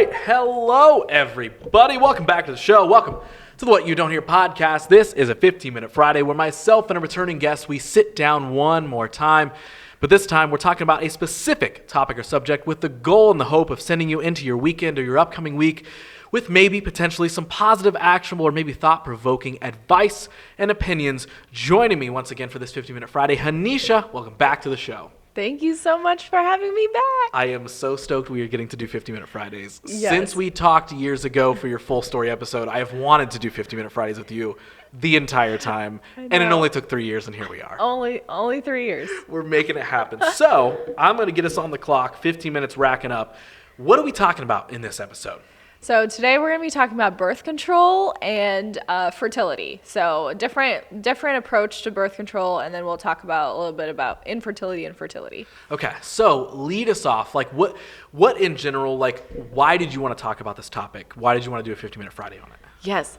right. Hello, everybody. Welcome back to the show. Welcome to the What You Don't Hear podcast. This is a 15-minute Friday where myself and a returning guest, we sit down one more time. But this time, we're talking about a specific topic or subject with the goal and the hope of sending you into your weekend or your upcoming week with maybe potentially some positive, actionable, or maybe thought-provoking advice and opinions. Joining me once again for this 15-minute Friday, Hanisha, welcome back to the show. Thank you so much for having me back. I am so stoked we are getting to do 15-minute Fridays. Yes. Since we talked years ago for your full story episode, I have wanted to do 15-minute Fridays with you the entire time, and it only took 3 years, and here we are. Only 3 years. We're making it happen. So I'm going to get us on the clock, 15 minutes racking up. What are we talking about in this episode? So today we're going to be talking about birth control and fertility. So different approach to birth control, and then we'll talk about a little bit about infertility and fertility. Okay, so lead us off. Like what in general, like why did you want to talk about this topic? Why did you want to do a 15-minute Friday on it? Yes.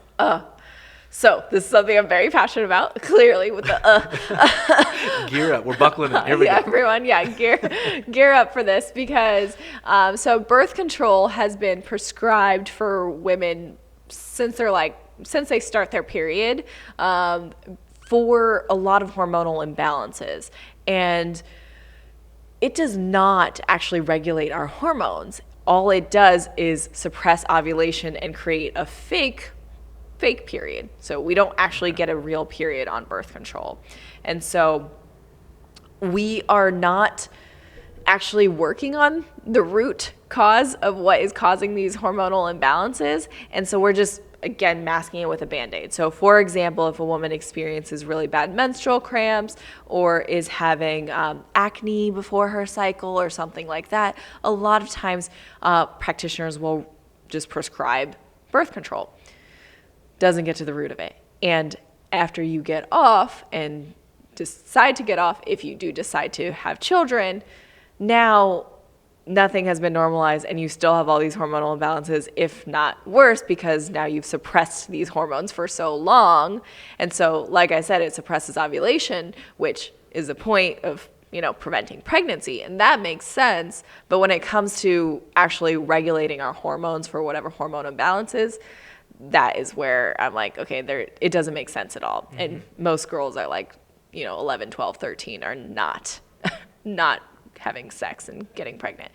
So this is something I'm very passionate about, clearly, with the Gear up. We're buckling in. Here we go. Everyone, gear up for this because so birth control has been prescribed for women since they start their period for a lot of hormonal imbalances. And it does not actually regulate our hormones. All it does is suppress ovulation and create a fake period. So we don't actually get a real period on birth control. And so we are not actually working on the root cause of what is causing these hormonal imbalances. And so we're just, again, masking it with a Band-Aid. So for example, if a woman experiences really bad menstrual cramps or is having acne before her cycle or something like that, a lot of times practitioners will just prescribe birth control. Doesn't get to the root of it. And after you get off and decide to get off, if you do decide to have children, now nothing has been normalized and you still have all these hormonal imbalances, if not worse, because now you've suppressed these hormones for so long. And so, like I said, it suppresses ovulation, which is the point of, preventing pregnancy. And that makes sense. But when it comes to actually regulating our hormones for whatever hormone imbalances, that is where I'm like, okay, it doesn't make sense at all. Mm-hmm. And most girls are like, 11, 12, 13 are not having sex and getting pregnant.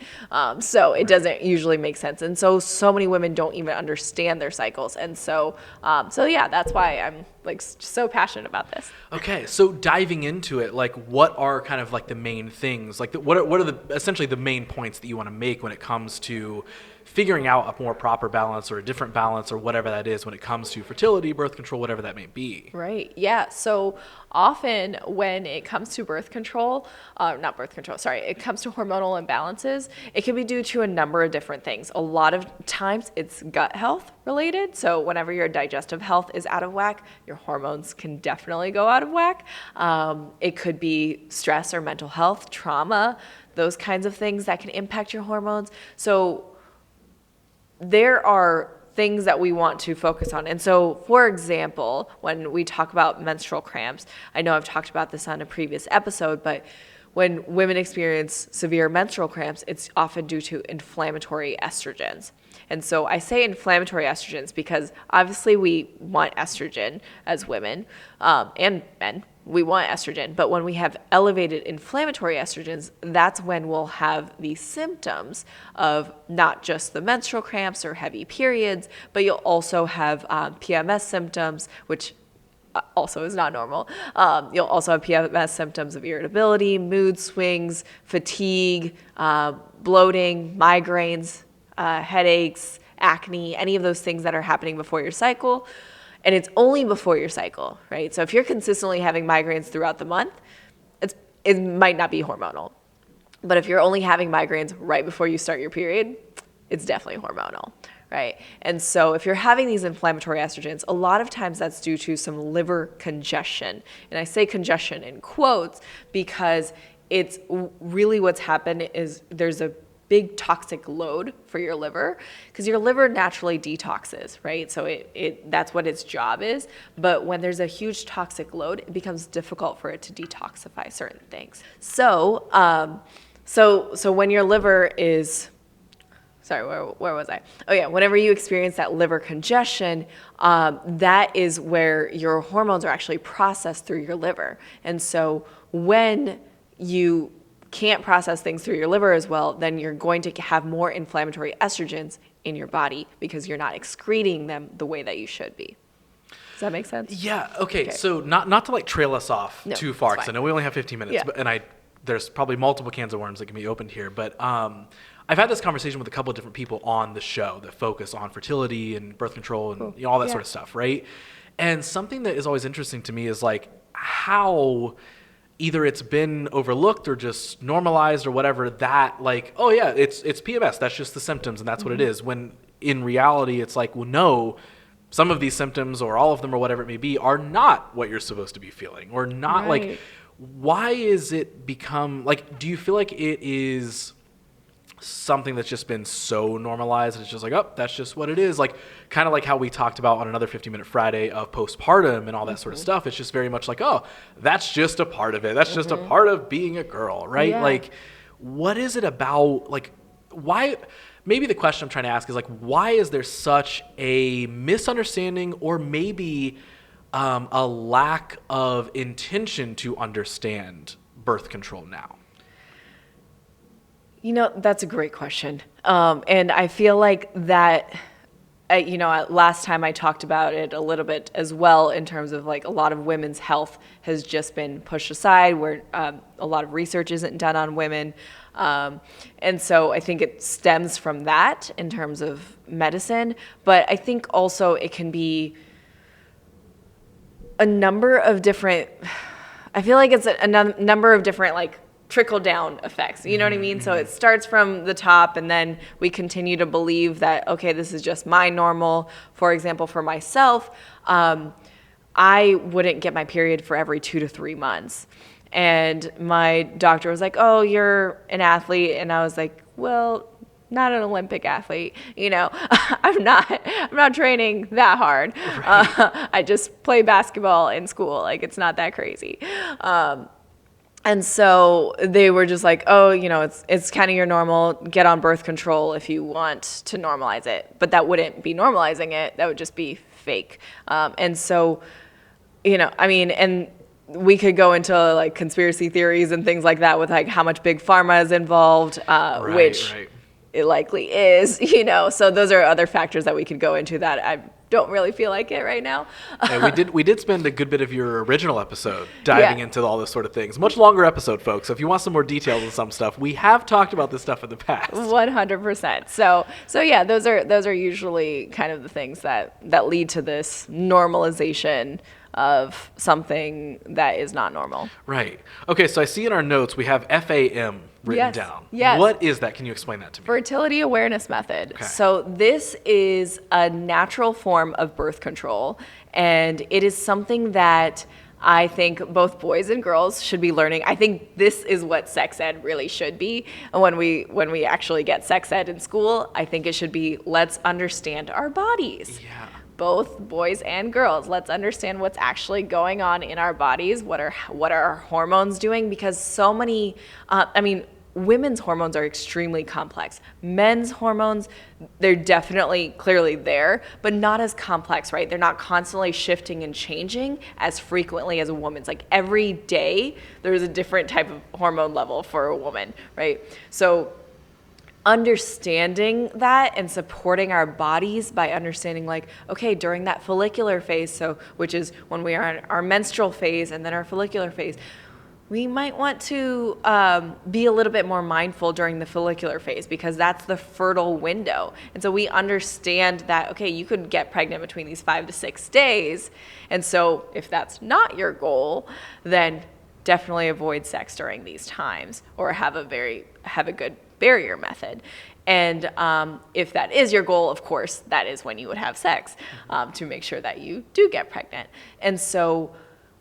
So it doesn't usually make sense. And so many women don't even understand their cycles. And so yeah, that's why I'm like so passionate about this. Okay. So diving into it, like what are kind of like the main things, like what are essentially the main points that you want to make when it comes to figuring out a more proper balance or a different balance or whatever that is when it comes to fertility, birth control, whatever that may be? Right. Yeah. So often when it comes to it comes to hormonal imbalances, it can be due to a number of different things. A lot of times it's gut health related. So whenever your digestive health is out of whack, your hormones can definitely go out of whack. It could be stress or mental health, trauma, those kinds of things that can impact your hormones. So there are things that we want to focus on. And so, for example, when we talk about menstrual cramps, I know I've talked about this on a previous episode, but when women experience severe menstrual cramps, it's often due to inflammatory estrogens. And so I say inflammatory estrogens because obviously we want estrogen as women and men. We want estrogen, but when we have elevated inflammatory estrogens, that's when we'll have the symptoms of not just the menstrual cramps or heavy periods, but you'll also have PMS symptoms, which also is not normal. You'll also have PMS symptoms of irritability, mood swings, fatigue, bloating, migraines, headaches, acne, any of those things that are happening before your cycle. And it's only before your cycle, right? So if you're consistently having migraines throughout the month, it might not be hormonal. But if you're only having migraines right before you start your period, it's definitely hormonal, right? And so if you're having these inflammatory estrogens, a lot of times that's due to some liver congestion. And I say congestion in quotes because it's really what's happened is there's a big toxic load for your liver because your liver naturally detoxes, right? So it that's what its job is. But when there's a huge toxic load, it becomes difficult for it to detoxify certain things. So when your liver is sorry, where was I? Oh yeah, whenever you experience that liver congestion, that is where your hormones are actually processed through your liver. And so when you can't process things through your liver as well, then you're going to have more inflammatory estrogens in your body because you're not excreting them the way that you should be. Does that make sense? Yeah. Okay. So not to like trail us off too far, because I know we only have 15 minutes, Yeah. There's probably multiple cans of worms that can be opened here. But I've had this conversation with a couple of different people on the show that focus on fertility and birth control and all that sort of stuff, right? And something that is always interesting to me is like how either it's been overlooked or just normalized or whatever, that like, oh yeah, it's PMS, that's just the symptoms and that's what it is. When in reality, it's like, well, no, some of these symptoms or all of them or whatever it may be are not what you're supposed to be feeling, or not like, why is it become like, do you feel like it is something that's just been so normalized and it's just like, oh, that's just what it is? Like kind of like how we talked about on another 15-minute Friday of postpartum and all that sort of stuff. It's just very much like, oh, that's just a part of it. That's just a part of being a girl, right? Yeah. Like, what is it about, like, why, maybe the question I'm trying to ask is like, why is there such a misunderstanding or maybe a lack of intention to understand birth control now? You know, that's a great question. And I feel like that, last time I talked about it a little bit as well in terms of like a lot of women's health has just been pushed aside, where a lot of research isn't done on women. And so I think it stems from that in terms of medicine. But I think also it can be a number of different, I feel like it's a number of different like trickle down effects. You know what I mean? So it starts from the top and then we continue to believe that, okay, this is just my normal. For example, for myself, I wouldn't get my period for every 2 to 3 months. And my doctor was like, oh, you're an athlete. And I was like, well, not an Olympic athlete, I'm not training that hard. Right. I just play basketball in school. Like it's not that crazy. And so they were just like, oh, it's kind of your normal, get on birth control if you want to normalize it. But that wouldn't be normalizing it. That would just be fake. And so, and we could go into like conspiracy theories and things like that with like how much big pharma is involved, which it likely is, So those are other factors that we could go into that I don't really feel like it right now. we did spend a good bit of your original episode diving into all this sort of things. Much longer episode, folks. So if you want some more details on some stuff, we have talked about this stuff in the past. 100%. So yeah, those are usually kind of the things that lead to this normalization of something that is not normal. Right. Okay, so I see in our notes we have FAM written down. Yes. What is that? Can you explain that to me? Fertility awareness method. Okay. So this is a natural form of birth control, and it is something that I think both boys and girls should be learning. I think this is what sex ed really should be. And when we actually get sex ed in school, I think it should be, let's understand our bodies. Yeah. Both boys and girls, let's understand what's actually going on in our bodies. What are our hormones doing? Because so many, women's hormones are extremely complex. Men's hormones, they're definitely clearly there, but not as complex, right? They're not constantly shifting and changing as frequently as a woman's. Like every day, there's a different type of hormone level for a woman, right? So understanding that and supporting our bodies by understanding like, okay, during that follicular phase, so which is when we are in our menstrual phase and then our follicular phase, we might want to be a little bit more mindful during the follicular phase because that's the fertile window. And so we understand that, okay, you could get pregnant between these 5 to 6 days. And so if that's not your goal, then definitely avoid sex during these times or have a good barrier method. And if that is your goal, of course, that is when you would have sex to make sure that you do get pregnant. And so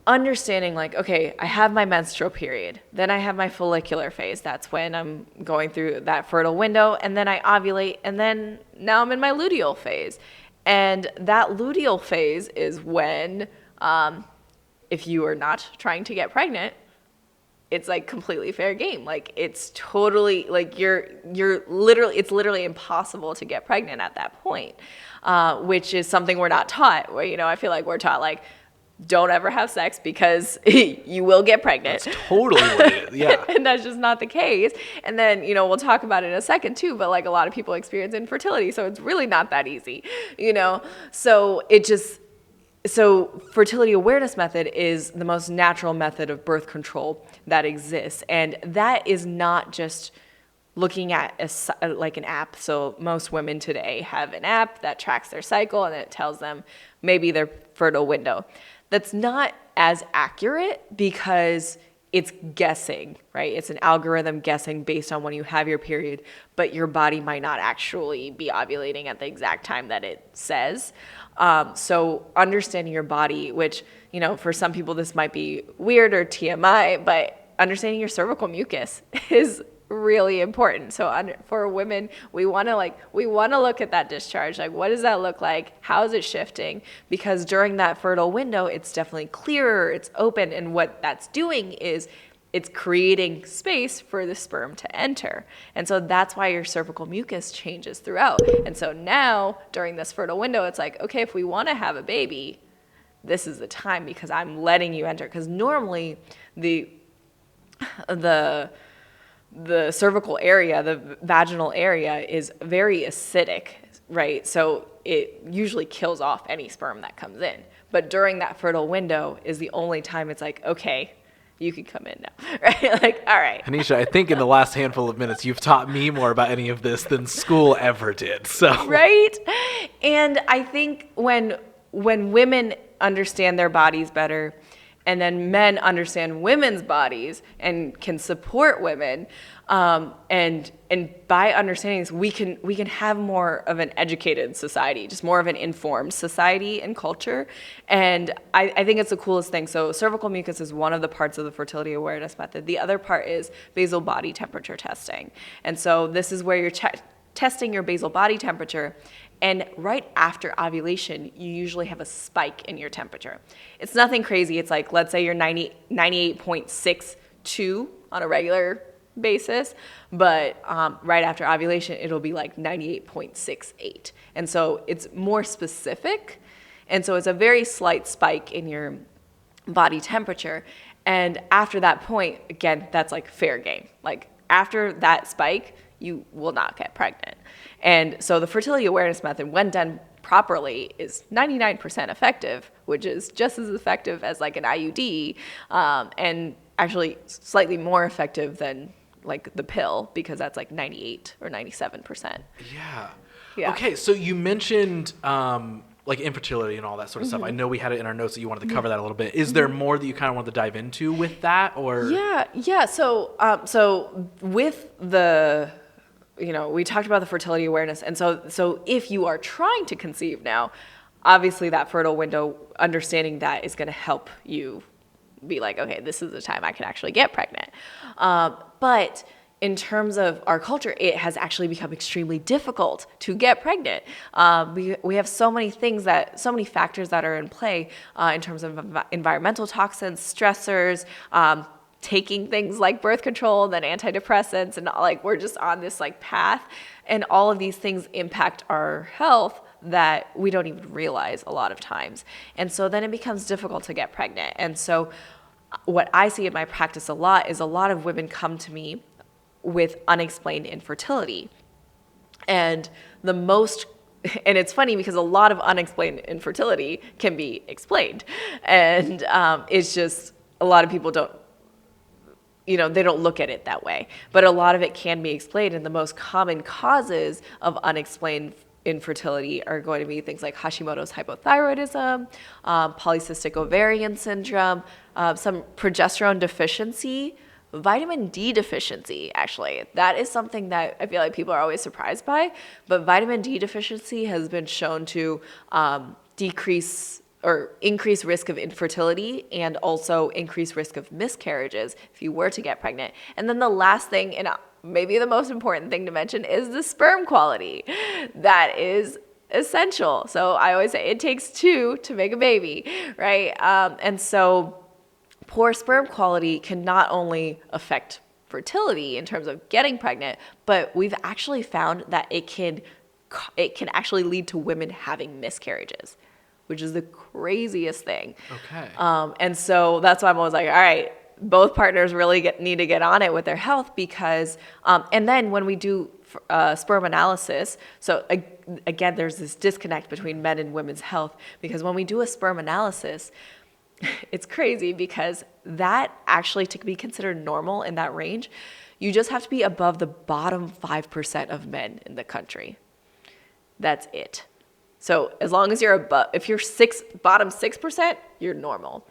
understanding like, okay, I have my menstrual period, then I have my follicular phase. That's when I'm going through that fertile window, and then I ovulate, and then now I'm in my luteal phase. And that luteal phase is when, if you are not trying to get pregnant, it's like completely fair game. Like it's totally like it's literally impossible to get pregnant at that point, which is something we're not taught. Where, you know, I feel like we're taught like, don't ever have sex because you will get pregnant. That's totally what it is. Yeah. And that's just not the case. And then, you know, we'll talk about it in a second too, but like a lot of people experience infertility. So it's really not that easy, you know? So fertility awareness method is the most natural method of birth control that exists. And that is not just looking at like an app. So most women today have an app that tracks their cycle and it tells them maybe their fertile window. That's not as accurate because it's guessing, right? It's an algorithm guessing based on when you have your period, but your body might not actually be ovulating at the exact time that it says. So understanding your body, which, you know, for some people this might be weird or TMI, but understanding your cervical mucus is really important. So for women, we want to look at that discharge. Like, what does that look like? How is it shifting? Because during that fertile window, it's definitely clearer, it's open. And what that's doing is it's creating space for the sperm to enter. And so that's why your cervical mucus changes throughout. And so now during this fertile window, it's like, okay, if we want to have a baby, this is the time because I'm letting you enter. Because normally the cervical area, the vaginal area is very acidic, right? So it usually kills off any sperm that comes in. But during that fertile window is the only time it's like, okay, you can come in now, right? Like, all right. Hanisha, I think in the last handful of minutes, you've taught me more about any of this than school ever did. So right? And I think when women understand their bodies better, and then men understand women's bodies and can support women, and by understanding this, we can have more of an educated society, just more of an informed society and culture. And I think it's the coolest thing. So cervical mucus is one of the parts of the fertility awareness method. The other part is basal body temperature testing. And so this is where you're testing your basal body temperature. And right after ovulation, you usually have a spike in your temperature. It's nothing crazy. It's like, let's say you're 98.62 on a regular basis, but right after ovulation, it'll be like 98.68. And so it's more specific. And so it's a very slight spike in your body temperature. And after that point, again, that's like fair game. Like after that spike, you will not get pregnant. And so the fertility awareness method, when done properly, is 99% effective, which is just as effective as like an IUD, and actually slightly more effective than like the pill, because that's like 98 or 97%. Yeah. Yeah. Okay, so you mentioned like infertility and all that sort of stuff. I know we had it in our notes that you wanted to cover that a little bit. Is there more that you kind of wanted to dive into with that, or? Yeah. So with the, you know, we talked about the fertility awareness. And so if you are trying to conceive now, obviously that fertile window, understanding that is going to help you be like, okay, this is the time I can actually get pregnant. But in terms of our culture, it has actually become extremely difficult to get pregnant. We have so many factors that are in play in terms of environmental toxins, stressors, taking things like birth control, then antidepressants, and like we're just on this like path, and all of these things impact our health that we don't even realize a lot of times. And so then it becomes difficult to get pregnant. And so what I see in my practice a lot is a lot of women come to me with unexplained infertility. And it's funny because a lot of unexplained infertility can be explained. And it's just a lot of people don't, you know, they don't look at it that way. But a lot of it can be explained, and the most common causes of unexplained infertility are going to be things like Hashimoto's hypothyroidism, polycystic ovarian syndrome, some progesterone deficiency, vitamin D deficiency, actually. That is something that I feel like people are always surprised by, but vitamin D deficiency has been shown to decrease or increase risk of infertility and also increase risk of miscarriages if you were to get pregnant. And then the last thing, and maybe the most important thing to mention, is the sperm quality. That is essential. So I always say it takes two to make a baby, right? And so poor sperm quality can not only affect fertility in terms of getting pregnant, but we've actually found that it can actually lead to women having miscarriages, which is the craziest thing. Okay. And so that's why I'm always like, all right, both partners really need to get on it with their health because, and then when we do sperm analysis, so again, there's this disconnect between men and women's health because when we do a sperm analysis, it's crazy because that actually, to be considered normal in that range, you just have to be above the bottom 5% of men in the country. That's it. So as long as you're above, if you're bottom 6%, you're normal.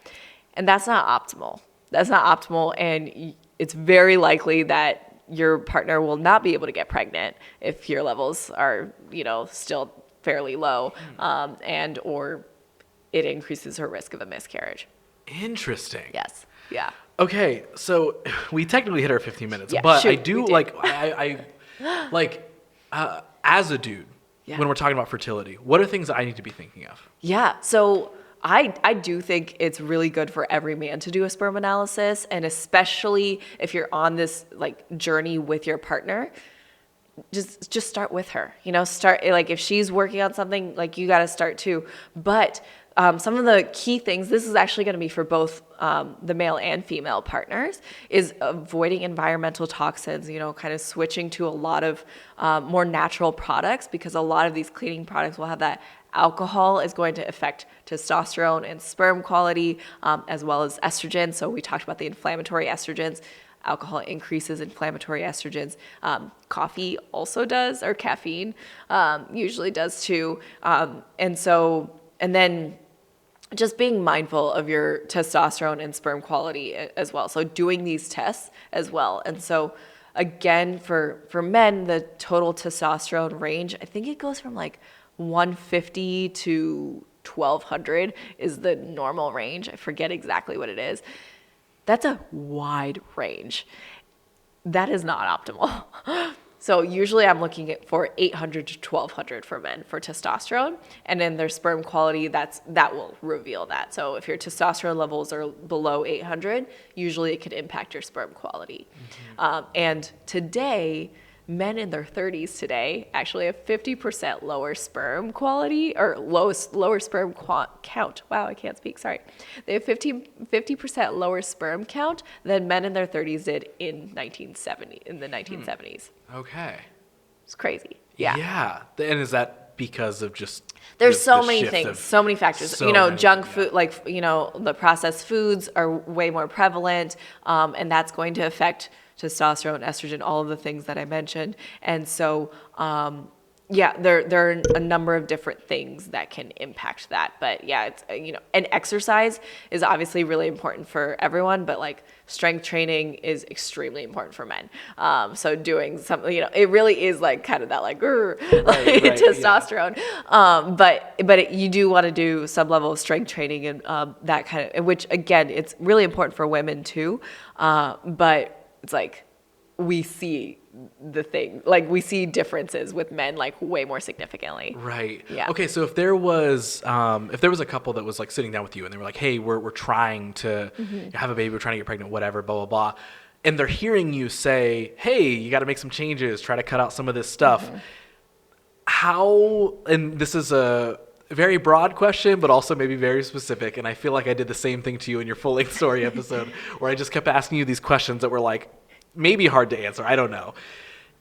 And that's not optimal. That's not optimal. And it's very likely that your partner will not be able to get pregnant if your levels are, still fairly low, and or it increases her risk of a miscarriage. Interesting. Yes. Yeah. Okay, so we technically hit our 15 minutes, Yeah, but shoot, I do we did. as a dude, Yeah. when we're talking about fertility, what are things that I need to be thinking of? Yeah. So I do think it's really good for every man to do a sperm analysis, and especially if you're on this journey with your partner, just start with her. Start if she's working on something, you got to start too. But some of the key things, this is actually going to be for both the male and female partners, is avoiding environmental toxins, kind of switching to a lot of more natural products, because a lot of these cleaning products will have that alcohol is going to affect testosterone and sperm quality, as well as estrogen. So we talked about the inflammatory estrogens. Alcohol increases inflammatory estrogens. Coffee also does, or caffeine usually does too. And then just being mindful of your testosterone and sperm quality as well. So doing these tests as well. And so again, for men, the total testosterone range, I think it goes from 150 to 1200 is the normal range. I forget exactly what it is. That's a wide range. That is not optimal. So usually I'm looking for 800 to 1200 for men for testosterone, and then their sperm quality, that will reveal that. So if your testosterone levels are below 800, usually it could impact your sperm quality. Mm-hmm. And today, men in their 30s today actually have 50% lower sperm quality, or lower sperm count. Wow, I can't speak, sorry. They have 50% lower sperm count than men in their 30s did in the 1970s. Okay. It's crazy. Yeah. Yeah. And is that because of just there's the so many shift things, of so many factors. so many Junk things, food, the processed foods are way more prevalent, and that's going to affect testosterone, estrogen, all of the things that I mentioned. And so, there are a number of different things that can impact that. But yeah, it's, and exercise is obviously really important for everyone, but strength training is extremely important for men. So doing something, it really is kind of that testosterone. Yeah. You do want to do some level of strength training and that kind of, which again, it's really important for women too. But it's we see we see differences with men way more significantly. Right. Yeah. Okay, so if there was a couple that was sitting down with you and they were like, hey, we're trying to have a baby, we're trying to get pregnant, whatever, blah, blah, blah, and they're hearing you say, hey, you got to make some changes, try to cut out some of this stuff. How, and this is a very broad question, but also maybe very specific, and I feel like I did the same thing to you in your full-length story episode, where I just kept asking you these questions that were maybe hard to answer. I don't know.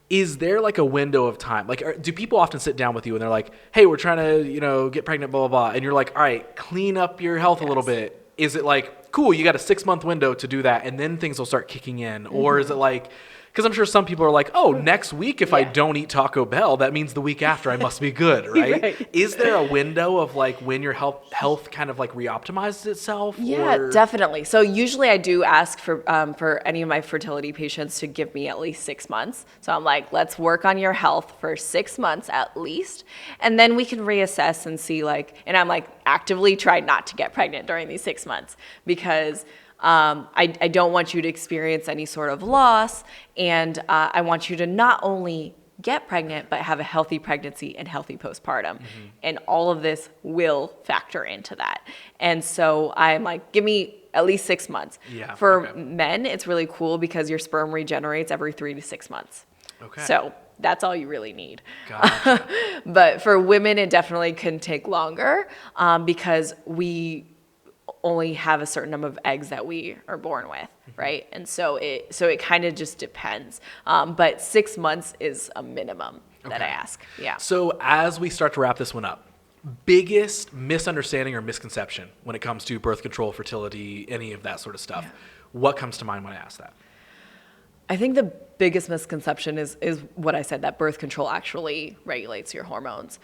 Is there a window of time? Do people often sit down with you and they're like, hey, we're trying to, get pregnant, blah, blah, blah. And you're like, all right, clean up your health a little bit. Is it cool, you got a 6-month window to do that and then things will start kicking in? Or is it because I'm sure some people are like, oh, next week if I don't eat Taco Bell, that means the week after I must be good, right? Right. Is there a window of when your health kind of reoptimizes itself? Yeah, or? definitely. So usually I do ask for any of my fertility patients to give me at least 6 months. So I'm let's work on your health for 6 months at least, and then we can reassess and see and I'm actively try not to get pregnant during these 6 months, because I don't want you to experience any sort of loss, and I want you to not only get pregnant, but have a healthy pregnancy and healthy postpartum. And all of this will factor into that. And so I'm give me at least 6 months. Yeah, For okay. men, it's really cool because your sperm regenerates every 3 to 6 months. Okay. So that's all you really need. Gotcha. But for women, it definitely can take longer because we only have a certain number of eggs that we are born with, right? And so it kind of just depends. But 6 months is a minimum that I Okay. ask. Yeah. So as we start to wrap this one up, biggest misunderstanding or misconception when it comes to birth control, fertility, any of that sort of stuff. What comes to mind when I ask that? I think the biggest misconception is what I said, that birth control actually regulates your hormones,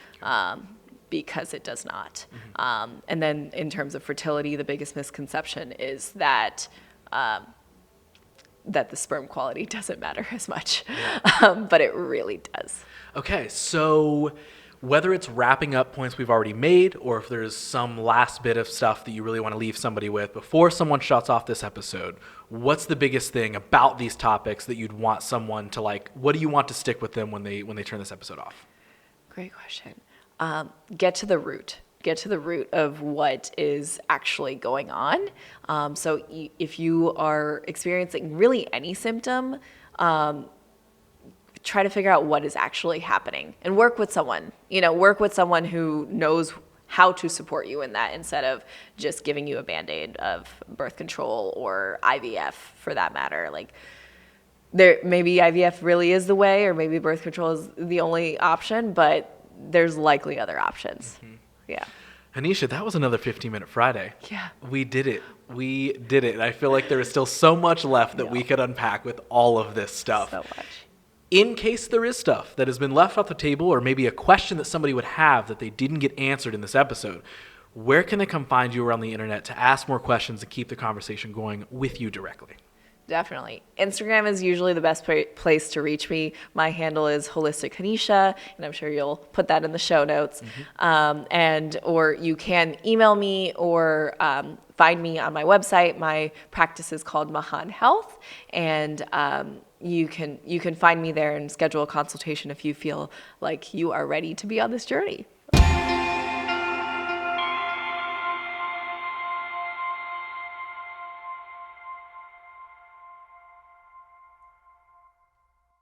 because it does not. And then in terms of fertility, the biggest misconception is that that the sperm quality doesn't matter as much, but it really does. Okay, so whether it's wrapping up points we've already made or if there's some last bit of stuff that you really want to leave somebody with before someone shuts off this episode, what's the biggest thing about these topics that you'd want someone to like? What do you want to stick with them when they turn this episode off? Great question. Get to the root. Get to the root of what is actually going on. So if you are experiencing really any symptom, try to figure out what is actually happening and work with someone. Work with someone who knows how to support you in that instead of just giving you a Band-Aid of birth control or IVF for that matter. Like, maybe IVF really is the way, or maybe birth control is the only option, but there's likely other options. Yeah. Hanisha, that was another 15-minute Friday. Yeah. We did it. We did it. I feel like there is still so much left that we could unpack with all of this stuff. So much. In case there is stuff that has been left off the table or maybe a question that somebody would have that they didn't get answered in this episode, where can they come find you around the internet to ask more questions and keep the conversation going with you directly? Definitely. Instagram is usually the best place to reach me. My handle is holistichanisha, and I'm sure you'll put that in the show notes. Or you can email me or find me on my website. My practice is called Mahan Health, and you can find me there and schedule a consultation if you feel like you are ready to be on this journey.